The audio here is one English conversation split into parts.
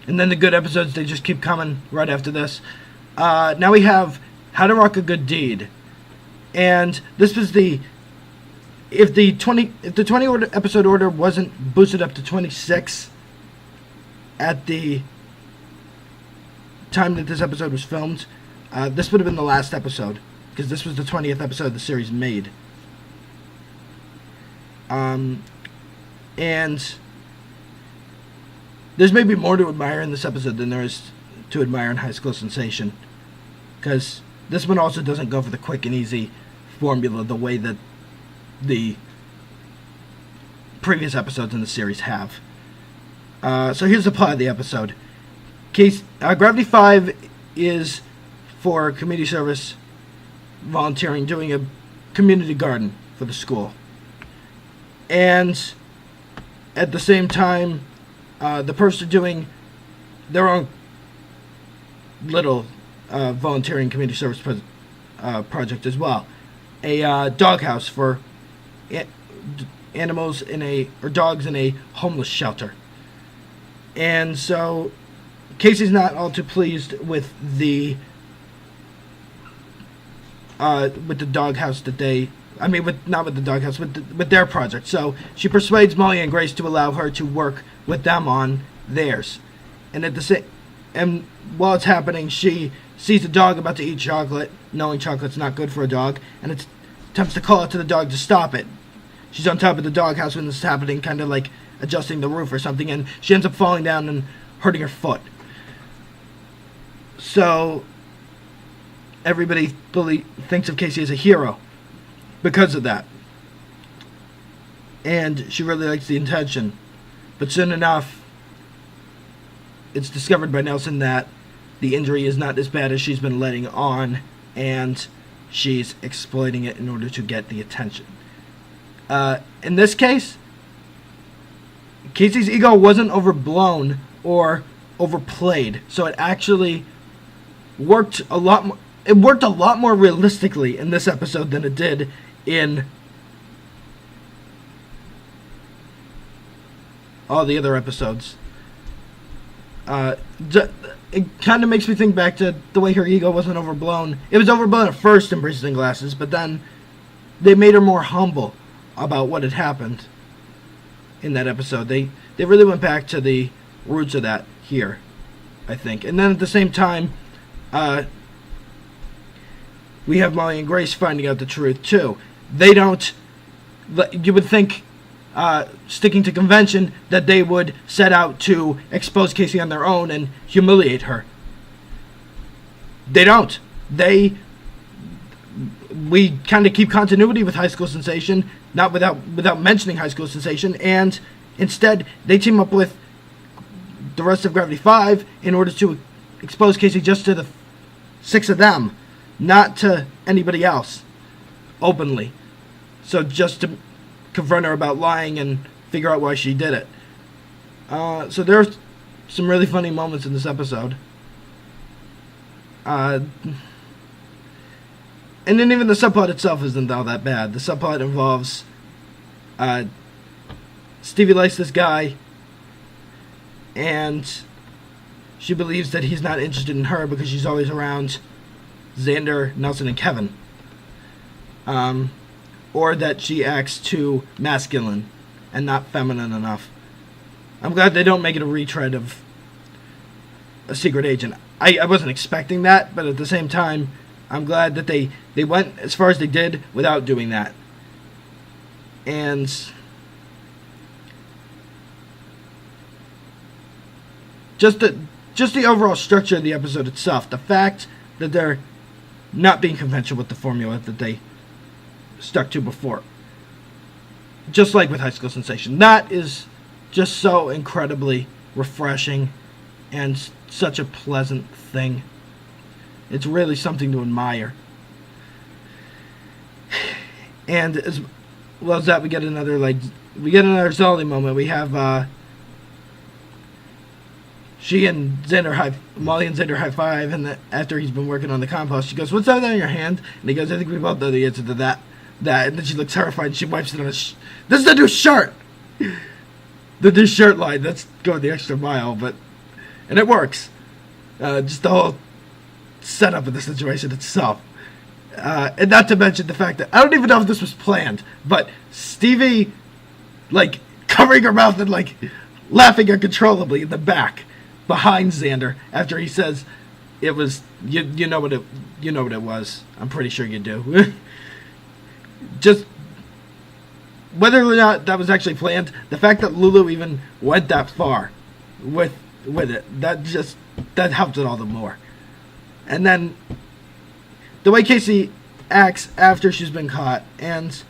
And then the good episodes, they just keep coming right after this. Now we have How to Rock a Good Deed. And this was if the 20 episode order wasn't boosted up to 26 at the time that this episode was filmed, this would have been the last episode, because this was the 20th episode the series made. And there's maybe more to admire in this episode than there is to admire in High School Sensation, because this one also doesn't go for the quick and easy formula the way that the previous episodes in the series have. So here's the plot of the episode. Gravity 5 is for community service volunteering, doing a community garden for the school. And at the same time, the person doing their own little volunteering community service project as well. A doghouse for animals dogs in a homeless shelter. And so Casey's not all too pleased with the doghouse that they, not with the doghouse, with their project. So she persuades Molly and Grace to allow her to work with them on theirs. And while it's happening, she sees a dog about to eat chocolate, knowing chocolate's not good for a dog, and attempts to call out to the dog to stop it. She's on top of the doghouse when this is happening, kind of like adjusting the roof or something, and she ends up falling down and hurting her foot. So everybody thinks of Casey as a hero because of that. And she really likes the intention. But soon enough, it's discovered by Nelson that the injury is not as bad as she's been letting on, and she's exploiting it in order to get the attention. In this case, Casey's ego wasn't overblown or overplayed, so it actually worked a lot more. It worked a lot more realistically in this episode than it did in all the other episodes. It kind of makes me think back to the way her ego wasn't overblown. It was overblown at first in Braces and Glasses, but then they made her more humble about what had happened in that episode. They really went back to the roots of that here, I think. And then at the same time, we have Molly and Grace finding out the truth too. They don't. You would think, sticking to convention, that they would set out to expose Casey on their own and humiliate her. They don't. We kind of keep continuity with High School Sensation, not without mentioning High School Sensation, and instead they team up with the rest of Gravity 5 in order to expose Casey just to the 6 of them, not to anybody else, openly. So just to confront her about lying and figure out why she did it. So there's some really funny moments in this episode. And then even the subplot itself isn't all that bad. The subplot involves Stevie likes this guy, and she believes that he's not interested in her because she's always around Xander, Nelson, and Kevin. Or that she acts too masculine and not feminine enough. I'm glad they don't make it a retread of a secret agent. I wasn't expecting that, but at the same time, I'm glad that they went as far as they did without doing that. And just the overall structure of the episode itself, the fact that they're not being conventional with the formula that they stuck to before. Just like with High School Sensation. That is just so incredibly refreshing and such a pleasant thing. It's really something to admire. And as well as that, we get another Zolly moment. We have Molly and Xander high five, and after he's been working on the compost, she goes, "What's that on your hand?" And he goes, "I think we both know the answer to that." And then she looks horrified and she wipes it on this is the new shirt! The new shirt line, that's going the extra mile, but And it works. Just the whole setup of the situation itself. And not to mention the fact that I don't even know if this was planned, but Stevie, like, covering her mouth and, like, laughing uncontrollably in the back behind Xander after he says it was you know what it was. I'm pretty sure you do. Just whether or not that was actually planned, the fact that Lulu even went that far with it, that helped it all the more. And then the way Casey acts after she's been caught, and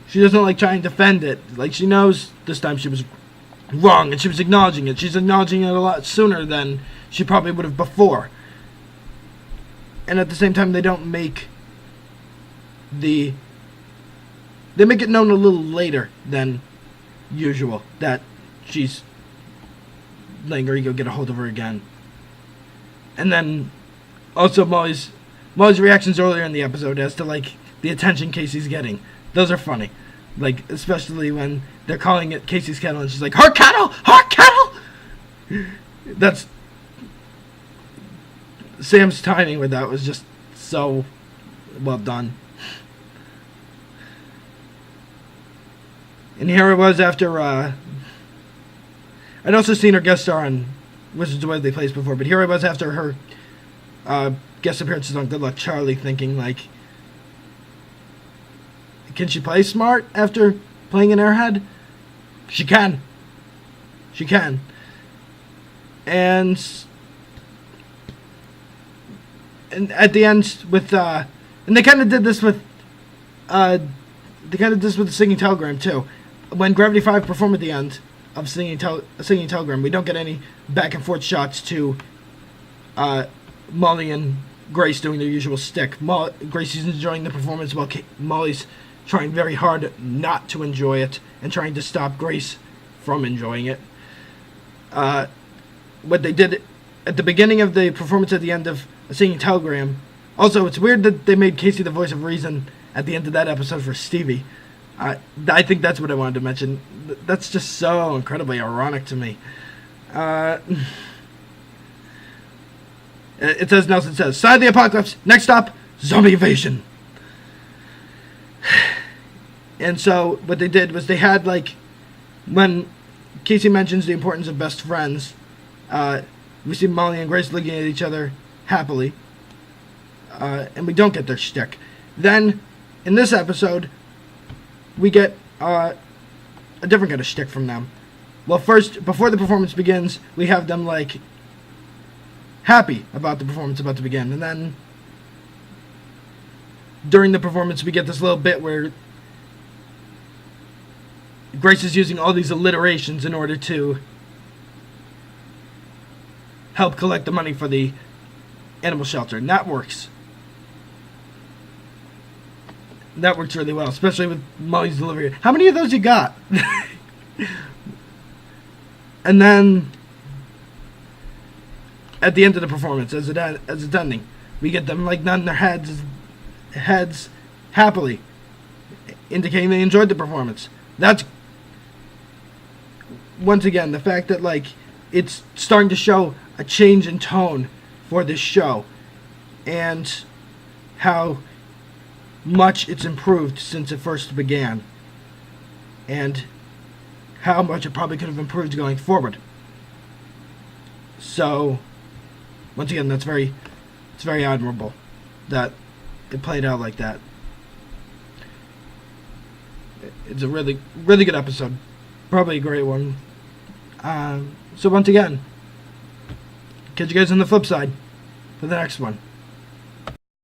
she doesn't like try and defend it. Like, she knows this time she was wrong, and she was acknowledging it. She's acknowledging it a lot sooner than she probably would have before. And at the same time, they don't make they make it known a little later than usual that she's letting her ego get a hold of her again. And then also Molly's reactions earlier in the episode as to, like, the attention Casey's getting. Those are funny. Like, especially when they're calling it Casey's kettle and she's like, her kettle! Her kettle! That's... Sam's timing with that was just so well done. And here it was after, I'd also seen her guest star on Wizards of Waverly Place before, but here it was after her guest appearances on Good Luck Charlie, thinking, like, can she play smart after playing an airhead? She can. She can. And at the end with and they kind of did this with the Singing Telegram too. When Gravity 5 performed at the end of Singing Telegram, we don't get any back and forth shots to Molly and Grace doing their usual stick. Grace is enjoying the performance while Molly's trying very hard not to enjoy it and trying to stop Grace from enjoying it. What they did at the beginning of the performance at the end of A Singing Telegram. Also, it's weird that they made Casey the voice of reason at the end of that episode for Stevie. I think that's what I wanted to mention. That's just so incredibly ironic to me. It says, Nelson says, Side of the Apocalypse, next stop, zombie invasion. And so what they did was they had, like, when Casey mentions the importance of best friends, we see Molly and Grace looking at each other happily, and we don't get their shtick. Then, in this episode, we get a different kind of shtick from them. Well, first, before the performance begins, we have them, like, happy about the performance about to begin. And then, during the performance, we get this little bit where Grace is using all these alliterations in order to help collect the money for the animal shelter. And that works. That works really well, especially with Molly's delivery. How many of those you got? And then, at the end of the performance, as it's ending, we get them, like, nodding their heads happily, indicating they enjoyed the performance. That's, once again, the fact that, like, it's starting to show a change in tone for this show, and how much it's improved since it first began, and how much it probably could have improved going forward. So, once again, it's very admirable that it played out like that. It's a really, really good episode. Probably a great one. So once again, catch you guys on the flip side for the next one.